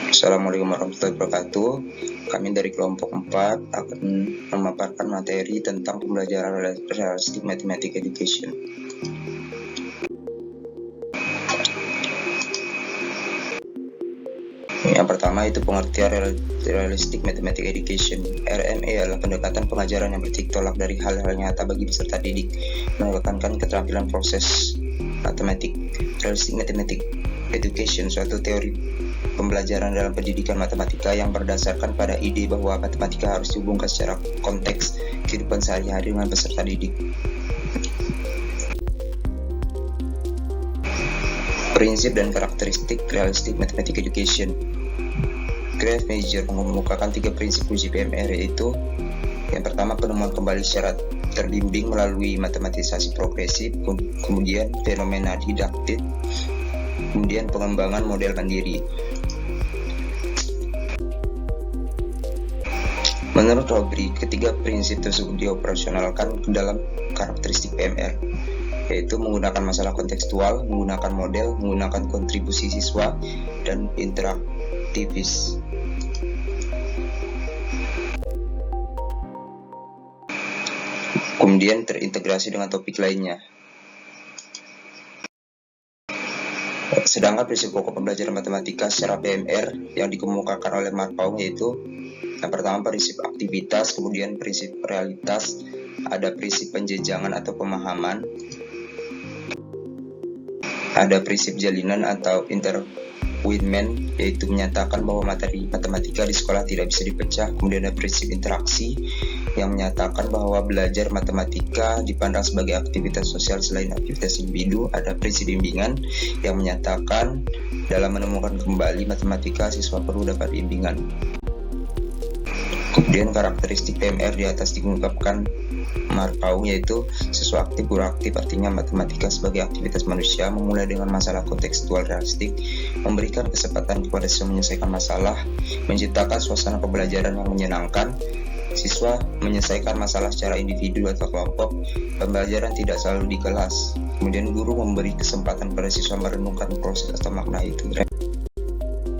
Assalamualaikum warahmatullahi wabarakatuh. Kami dari kelompok 4 akan memaparkan materi tentang pembelajaran realistic mathematics education. Yang pertama itu pengertian realistic mathematics education. RME adalah pendekatan pengajaran yang bertolak dari hal-hal nyata bagi peserta didik, menekankan keterampilan proses matematik. Realistic mathematics education suatu teori pembelajaran dalam pendidikan matematika yang berdasarkan pada ide bahwa matematika harus dihubungkan secara konteks kehidupan sehari-hari dengan peserta didik. Prinsip dan karakteristik realistic mathematics education. Grave Major mengemukakan 3 prinsip uji PMR, yaitu yang pertama penemuan kembali secara terbimbing melalui matematisasi progresif, kemudian fenomena didaktik, kemudian pengembangan model mandiri. Menurut Robri, ketiga prinsip tersebut dioperasionalkan ke dalam karakteristik PMR, yaitu menggunakan masalah kontekstual, menggunakan model, menggunakan kontribusi siswa, dan interaktivis. Kemudian terintegrasi dengan topik lainnya. Sedangkan prinsip pokok pembelajaran matematika secara PMR yang dikemukakan oleh Marpaung yaitu yang pertama prinsip aktivitas, kemudian prinsip realitas, ada prinsip penjenjangan atau pemahaman, ada prinsip jalinan atau intertwinement, yaitu menyatakan bahwa materi matematika di sekolah tidak bisa dipecah. Kemudian ada prinsip interaksi yang menyatakan bahwa belajar matematika dipandang sebagai aktivitas sosial selain aktivitas individu. Ada prinsip bimbingan yang menyatakan dalam menemukan kembali matematika siswa perlu dapat bimbingan. Kemudian karakteristik PMR di atas diungkapkan Marpaung yaitu siswa aktif, guru aktif, artinya matematika sebagai aktivitas manusia, memulai dengan masalah kontekstual realistik, memberikan kesempatan kepada siswa menyelesaikan masalah, menciptakan suasana pembelajaran yang menyenangkan, siswa menyelesaikan masalah secara individu atau kelompok, pembelajaran tidak selalu di kelas, kemudian guru memberi kesempatan pada siswa merenungkan proses atau makna itu,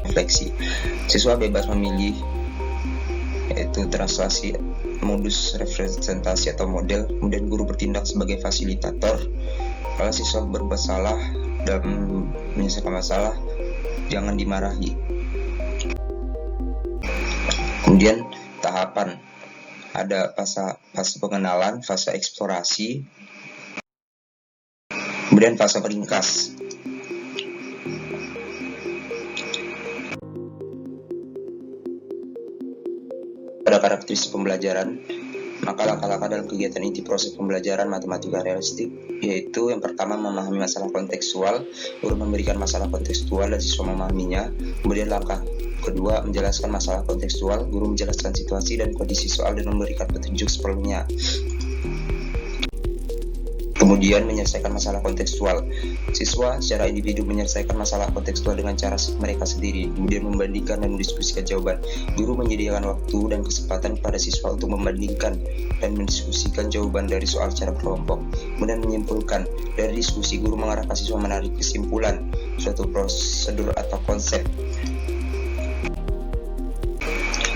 refleksi, siswa bebas memilih yaitu translasi modus representasi atau model, kemudian guru bertindak sebagai fasilitator. Kalau siswa berbuat salah dalam menyelesaikan masalah, jangan dimarahi. Kemudian tahapan, ada fase pengenalan, fase eksplorasi, kemudian fase peringkas. Pada karakteristik pembelajaran, maka langkah-langkah dalam kegiatan inti proses pembelajaran matematika realistik yaitu yang pertama memahami masalah kontekstual, guru memberikan masalah kontekstual dan siswa memahaminya. Kemudian langkah kedua menjelaskan masalah kontekstual, guru menjelaskan situasi dan kondisi soal dan memberikan petunjuk seperlunya. Kemudian menyelesaikan masalah kontekstual. Siswa secara individu menyelesaikan masalah kontekstual dengan cara mereka sendiri, kemudian membandingkan dan mendiskusikan jawaban. Guru menyediakan waktu dan kesempatan pada siswa untuk membandingkan dan mendiskusikan jawaban dari soal secara berkelompok. Kemudian menyimpulkan. Dari diskusi, guru mengarahkan siswa menarik kesimpulan suatu prosedur atau konsep.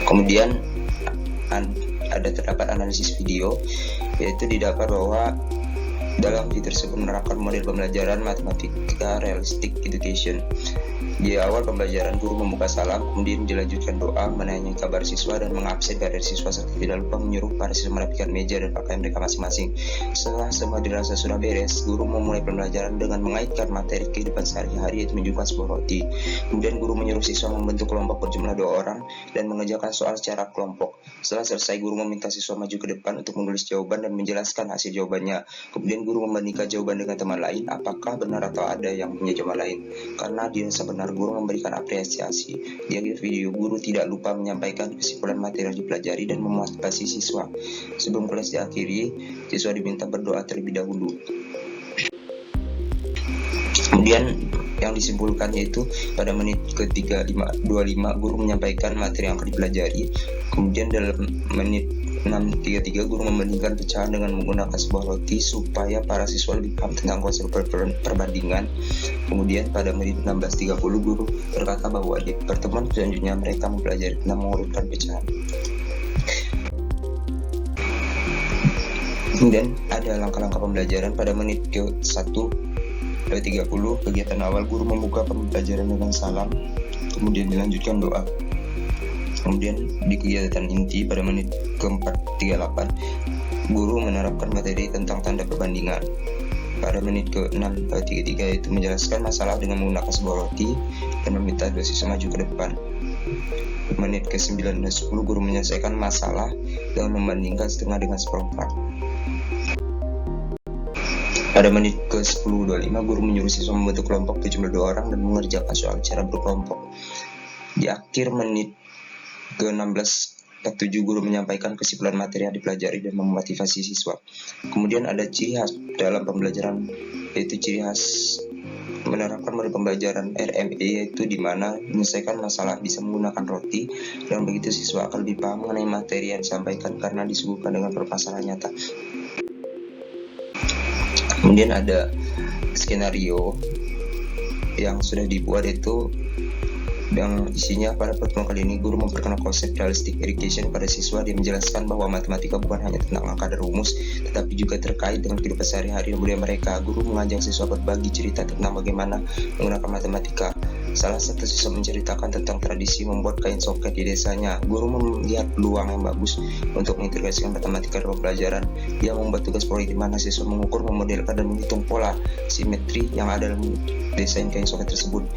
Kemudian terdapat analisis video, yaitu didapat bahwa dalam video tersebut menerapkan model pembelajaran matematika realistic education. Di awal pembelajaran, guru membuka salam, kemudian dilanjutkan doa, menanyai kabar siswa dan mengabsen keadaan siswa serta tidak lupa menyuruh para siswa merapikan meja dan pakaian mereka masing-masing. Setelah semua dirasa sudah beres, guru memulai pembelajaran dengan mengaitkan materi kehidupan sehari-hari, yaitu menunjukkan sebuah roti. Kemudian guru menyuruh siswa membentuk kelompok berjumlah 2 orang dan mengerjakan soal secara kelompok. Setelah selesai, guru meminta siswa maju ke depan untuk menulis jawaban dan menjelaskan hasil jawabannya. Kemudian guru membandingkan jawaban dengan teman lain, apakah benar atau ada yang punya jawaban lain. Karena dirasa benar, guru memberikan apresiasi. Di akhir video, guru tidak lupa menyampaikan kesimpulan materi yang dipelajari dan memotivasi siswa. Sebelum kelas diakhiri, siswa diminta berdoa terlebih dahulu. Kemudian yang disimpulkan yaitu pada menit ke-3:25 guru menyampaikan materi yang akan dipelajari. Kemudian dalam menit 6.33 guru membandingkan pecahan dengan menggunakan sebuah roti supaya para siswa lebih paham tentang konsep perbandingan. Kemudian pada menit 16.30 guru berkata bahwa di pertemuan selanjutnya mereka mempelajari tentang mengurutkan pecahan. Kemudian ada langkah-langkah pembelajaran pada menit ke-1:30. Kegiatan awal guru membuka pembelajaran dengan salam, kemudian dilanjutkan doa. Kemudian di kegiatan inti pada menit ke-4:38 guru menerapkan materi tentang tanda perbandingan. Pada menit ke-6:33 yaitu menjelaskan masalah dengan menggunakan sebuah roti dan meminta dua siswa maju ke depan. Menit ke-9:10 guru menyelesaikan masalah dengan membandingkan setengah dengan seperempat. Pada menit ke-10:25 guru menyuruh siswa membentuk kelompok 72 orang dan mengerjakan soal cara berkelompok. Di akhir menit ke-16:47 guru menyampaikan kesimpulan materi yang dipelajari dan memotivasi siswa. Kemudian ada ciri khas dalam pembelajaran, yaitu ciri khas menerapkan model pembelajaran RME, yaitu di mana menyelesaikan masalah bisa menggunakan roti, dan begitu siswa akan lebih paham mengenai materi yang disampaikan karena disuguhkan dengan permasalahan nyata. Kemudian ada skenario yang sudah dibuat, itu yang isinya pada pertemuan kali ini guru memperkenalkan konsep realistic education pada siswa. Dia menjelaskan bahwa matematika bukan hanya tentang angka dan rumus, tetapi juga terkait dengan kehidupan sehari-hari dan budaya mereka. Guru mengajak siswa berbagi cerita tentang bagaimana menggunakan matematika. Salah satu siswa menceritakan tentang tradisi membuat kain soket di desanya. Guru melihat peluang yang bagus untuk mengintegrasikan matematika dalam pelajaran. Dia membuat tugas proyek di mana siswa mengukur, memodelkan, dan menghitung pola simetri yang ada dalam desain kain soket tersebut.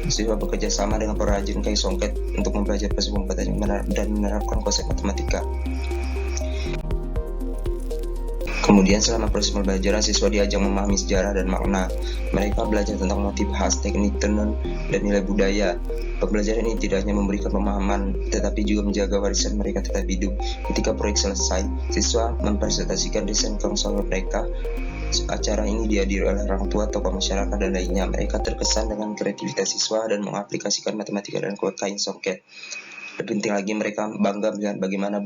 Siswa bekerja sama dengan perajin kain soket untuk mempelajari proses pembuatan dan menerapkan konsep matematika. Kemudian selama proses pembelajaran siswa diajak memahami sejarah dan makna. Mereka belajar tentang motif khas, teknik tenun, dan nilai budaya. Pembelajaran ini tidak hanya memberikan pemahaman, tetapi juga menjaga warisan mereka tetap hidup. Ketika proyek selesai, siswa mempresentasikan desain konsolid mereka. Acara ini dihadiri oleh orang tua, tokoh masyarakat, dan lainnya. Mereka terkesan dengan kreativitas siswa dan mengaplikasikan matematika dan kain soket. Lebih penting lagi, mereka bangga melihat bagaimana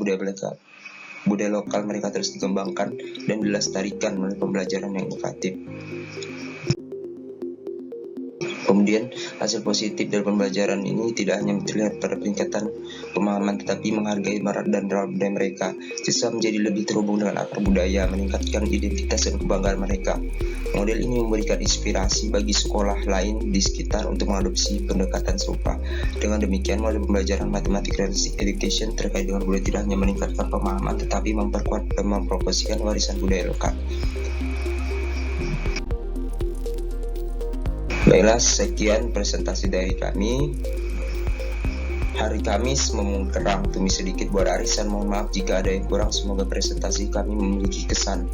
budaya lokal mereka terus dikembangkan dan dilestarikan melalui pembelajaran yang inovatif. Kemudian hasil positif dari pembelajaran ini tidak hanya terlihat pada peningkatan pemahaman, tetapi menghargai barat dan budaya mereka. Siswa menjadi lebih terhubung dengan akar budaya, meningkatkan identitas dan kebanggaan mereka. Model ini memberikan inspirasi bagi sekolah lain di sekitar untuk mengadopsi pendekatan serupa. Dengan demikian, model pembelajaran matematik realistic education terkait dengan budaya tidak hanya meningkatkan pemahaman, tetapi memperkuat dan mempromosikan warisan budaya lokal. Baiklah, sekian presentasi dari kami. Hari Kamis memungkerang tumis sedikit buat arisan. Mohon maaf jika ada yang kurang. Semoga presentasi kami memiliki kesan